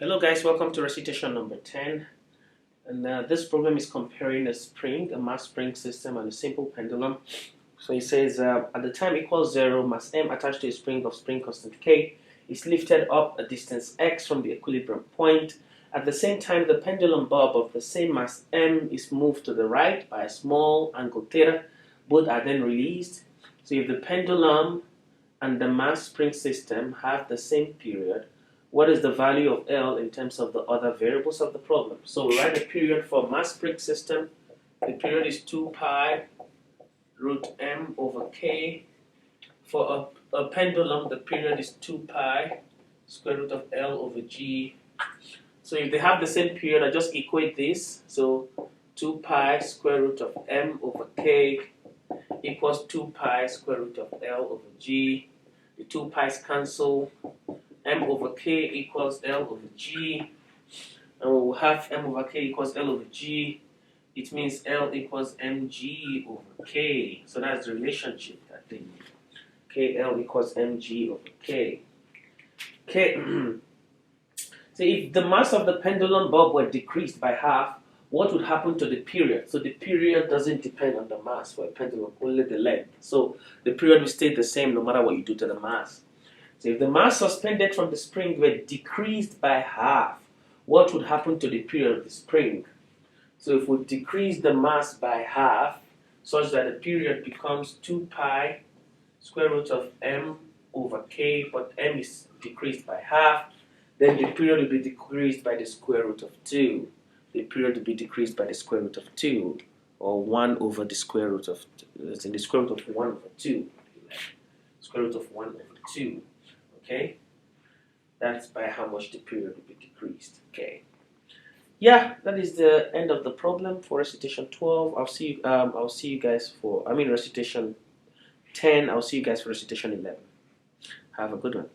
Hello guys, welcome to recitation number 10. And this problem is comparing a spring, a mass spring system, and a simple pendulum. So it says at the time equals 0, mass m attached to a spring of spring constant k is lifted up a distance x from the equilibrium point. At the same time, the pendulum bob of the same mass m is moved to the right by a small angle theta. Both are then released. So if the pendulum and the mass spring system have the same period, what is the value of L in terms of the other variables of the problem? So we write the period for mass spring system. The period is 2 pi root m over k. For a pendulum, the period is 2 pi square root of L over g. So if they have the same period, I just equate this. So 2 pi square root of m over k equals 2 pi square root of L over g. The 2 pi's cancel. M over k equals L over g, and we will have M over k equals L over g. It means L equals mg over k. So that's the relationship that they need. KL equals mg over k. So if the mass of the pendulum bob were decreased by half, what would happen to the period? So the period doesn't depend on the mass for a pendulum, only the length. So the period will stay the same no matter what you do to the mass. So if the mass suspended from the spring were decreased by half, what would happen to the period of the spring? So if we decrease the mass by half, such that the period becomes 2 pi square root of m over k, but m is decreased by half, then the period will be decreased by the square root of 2. The period will be decreased by the square root of 2, or 1 over the square root of, it's in the square root of 1 over 2. Square root of 1 over 2. Okay, that's by how much the period will be decreased. Okay, yeah, that is the end of the problem for recitation 12. I'll see you guys for recitation 10. I'll see you guys for recitation 11. Have a good one.